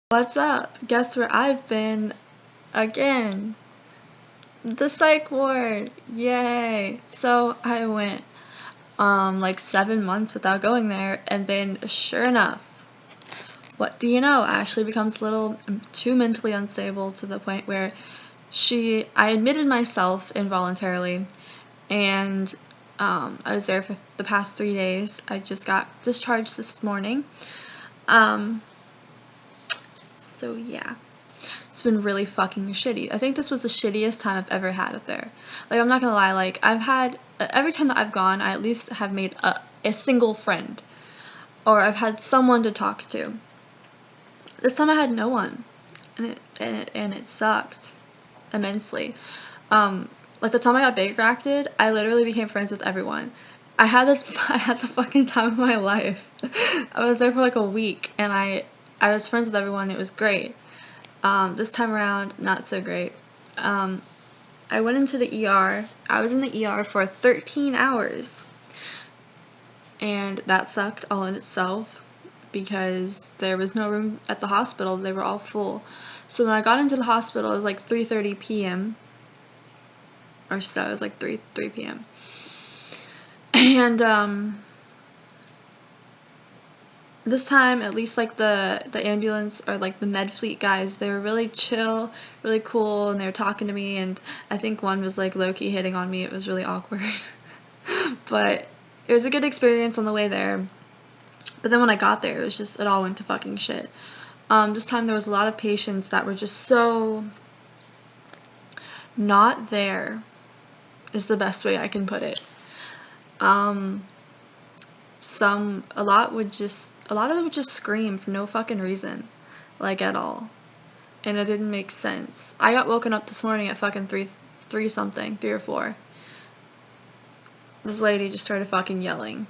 What's up? Guess where I've been again? The psych ward. Yay. So I went like 7 months without going there, and then sure enough, what do you know? Ashley becomes a little too mentally unstable to the point where I admitted myself involuntarily, and I was there for the past 3 days. I just got discharged this morning. So yeah. It's been really fucking shitty. I think this was the shittiest time I've ever had up there. Like, I'm not gonna lie, like, I've had, every time that I've gone, I at least have made a single friend. Or I've had someone to talk to. This time I had no one. And it sucked immensely. Like, the time I got Baker acted, I literally became friends with everyone. I had the fucking time of my life. I was there for like a week, and I was friends with everyone. It was great. This time around, not so great. I went into the ER. I was in the ER for 13 hours. And that sucked all in itself because there was no room at the hospital. They were all full. So when I got into the hospital, it was like 3:30 p.m. Or so, it was like 3 p.m. And, this time, at least, like, the ambulance or, like, the med fleet guys, they were really chill, really cool, and they were talking to me, and I think one was, like, low-key hitting on me. It was really awkward. But it was a good experience on the way there. But then when I got there, it all went to fucking shit. This time there was a lot of patients that were just so not there, is the best way I can put it. A lot of them would just scream for no fucking reason, like, at all, and it didn't make sense. I got woken up this morning at fucking 3 or 4. This lady just started fucking yelling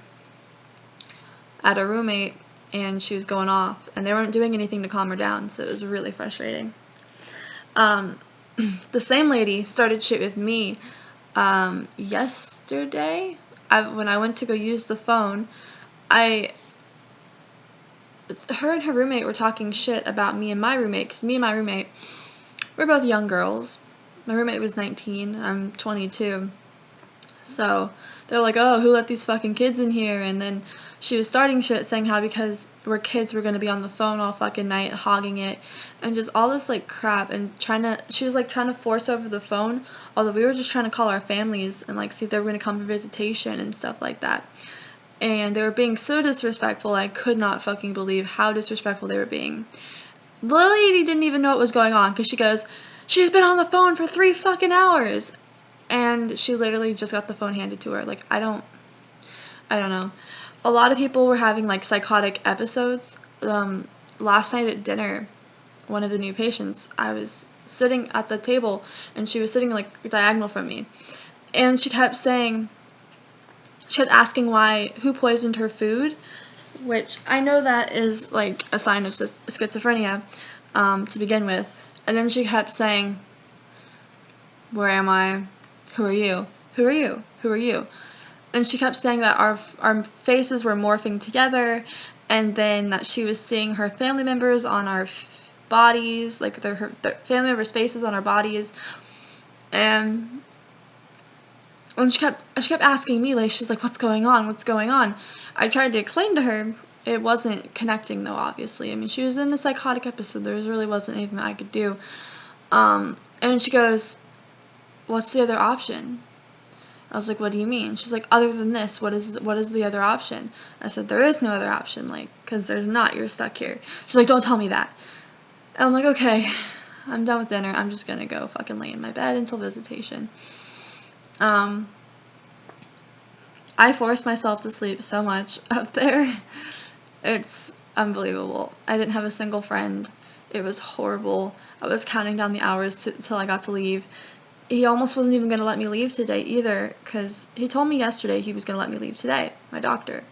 at a roommate, and she was going off, and they weren't doing anything to calm her down, so it was really frustrating. The same lady started shit with me yesterday. When I went to go use the phone, her and her roommate were talking shit about me and my roommate, because me and my roommate, we're both young girls. My roommate was 19, I'm 22. So they're like, oh, who let these fucking kids in here? And then she was starting shit saying how because we're kids, we're gonna be on the phone all fucking night, hogging it, and just all this, like, crap, and she was, like, trying to force over the phone, although we were just trying to call our families and, like, see if they were gonna come for visitation and stuff like that. And they were being so disrespectful. I could not fucking believe how disrespectful they were being. The lady didn't even know what was going on, because she goes, she's been on the phone for 3 fucking hours. And she literally just got the phone handed to her. Like, I don't know. A lot of people were having, like, psychotic episodes. Last night at dinner, one of the new patients, I was sitting at the table, and she was sitting, like, diagonal from me. And she kept asking who poisoned her food, which I know that is, like, a sign of schizophrenia, to begin with. And then she kept saying, where am I? Who are you? Who are you? Who are you? And she kept saying that our faces were morphing together, and then that she was seeing her family members on our bodies, like, her family members' faces on our bodies. And when she kept asking me, like, she's like, what's going on? What's going on? I tried to explain to her. It wasn't connecting, though, obviously. I mean, she was in a psychotic episode. There really wasn't anything that I could do. And she goes, what's the other option? I was like, what do you mean? She's like, other than this, what is the other option? I said, there is no other option, like, because there's not. You're stuck here. She's like, don't tell me that. And I'm like, okay, I'm done with dinner. I'm just gonna go fucking lay in my bed until visitation. I forced myself to sleep so much up there. It's unbelievable. I didn't have a single friend. It was horrible. I was counting down the hours till I got to leave. He almost wasn't even going to let me leave today either, because he told me yesterday he was going to let me leave today, my doctor.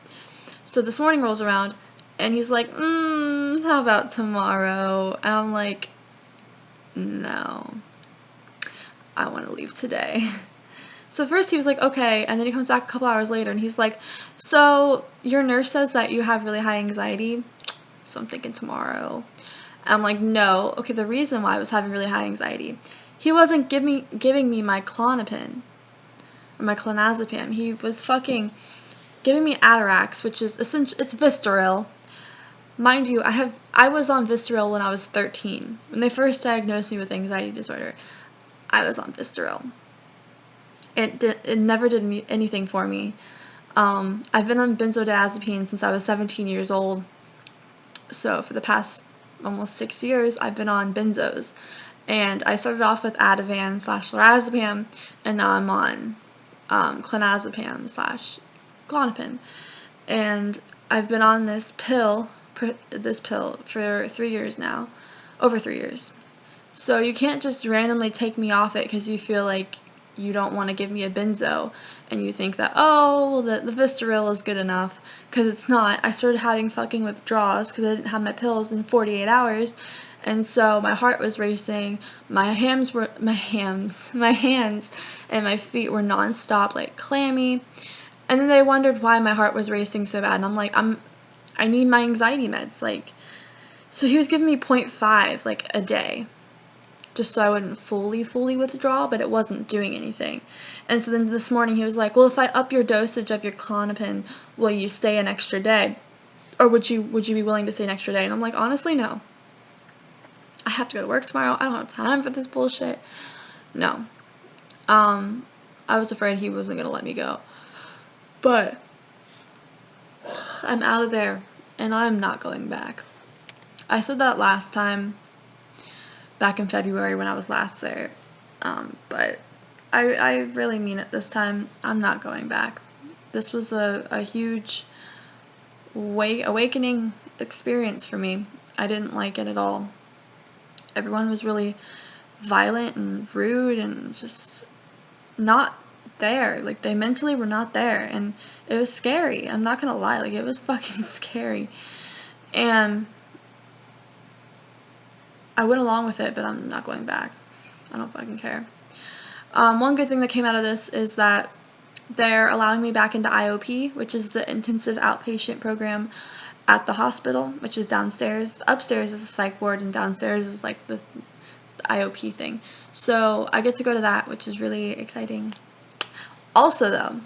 So this morning rolls around, and he's like, how about tomorrow? And I'm like, no, I want to leave today. So first he was like, okay, and then he comes back a couple hours later, and he's like, so your nurse says that you have really high anxiety, so I'm thinking tomorrow. I'm like, no. Okay, the reason why I was having really high anxiety, he wasn't giving me my Klonopin, or my clonazepam. He was fucking giving me Atarax, which is essentially, it's Vistaril. Mind you, I was on Vistaril when I was 13. When they first diagnosed me with anxiety disorder, I was on Vistaril. It never did anything for me. I've been on benzodiazepine since I was 17 years old. So for the past almost 6 years, I've been on benzos. And I started off with Ativan/lorazepam, and now I'm on clonazepam/Klonopin. And I've been on this pill for 3 years now, over 3 years. So you can't just randomly take me off it because you feel like you don't want to give me a benzo, and you think that, oh, well, the Vistaril is good enough, because it's not. I started having fucking withdrawals because I didn't have my pills in 48 hours, and so my heart was racing, my hands and my feet were non-stop, like, clammy, and then they wondered why my heart was racing so bad, and I'm like, I need my anxiety meds, like, so he was giving me 0.5, like, a day, just so I wouldn't fully withdraw, but it wasn't doing anything. And so then this morning he was like, well, if I up your dosage of your Klonopin, will you stay an extra day? Or would you be willing to stay an extra day? And I'm like, honestly, no. I have to go to work tomorrow. I don't have time for this bullshit. No. I was afraid he wasn't going to let me go. But I'm out of there, and I'm not going back. I said that last time, back in February when I was last there, but I really mean it this time. I'm not going back. This was a huge awakening experience for me. I didn't like it at all. Everyone was really violent and rude and just not there. Like, they mentally were not there, and it was scary. I'm not gonna lie, like, it was fucking scary. And I went along with it, but I'm not going back. I don't fucking care. One good thing that came out of this is that they're allowing me back into IOP, which is the intensive outpatient program at the hospital, which is downstairs. Upstairs is a psych ward, and downstairs is like the IOP thing. So I get to go to that, which is really exciting. Also, though,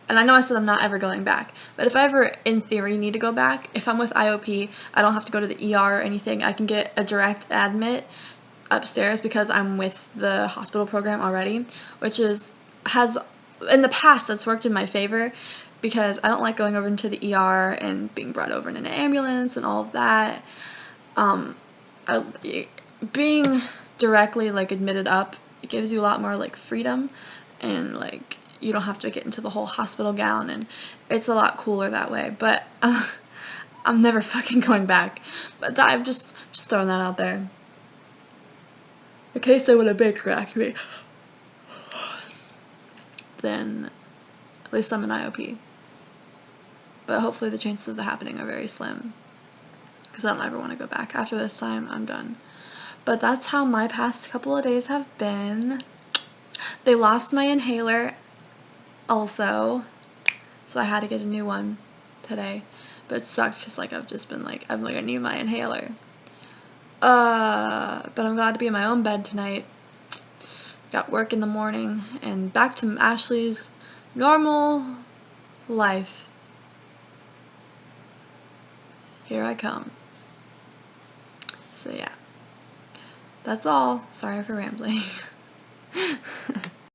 and I know I said I'm not ever going back, but if I ever, in theory, need to go back, if I'm with IOP, I don't have to go to the ER or anything. I can get a direct admit upstairs because I'm with the hospital program already, which has, in the past, that's worked in my favor, because I don't like going over into the ER and being brought over in an ambulance and all of that. Being directly, like, admitted up, it gives you a lot more, like, freedom, and, like, you don't have to get into the whole hospital gown, and it's a lot cooler that way. But I'm never fucking going back. But I'm just throwing that out there, in case they want to big crack me. Then at least I'm an IOP. But hopefully the chances of that happening are very slim, because I don't ever want to go back. After this time, I'm done. But that's how my past couple of days have been. They lost my inhaler also, so I had to get a new one today. But it sucked, because, like, I've just been like, I'm like, I need my inhaler. But I'm glad to be in my own bed tonight. Got work in the morning, and back to Ashley's normal life. Here I come. So yeah, that's all. Sorry for rambling.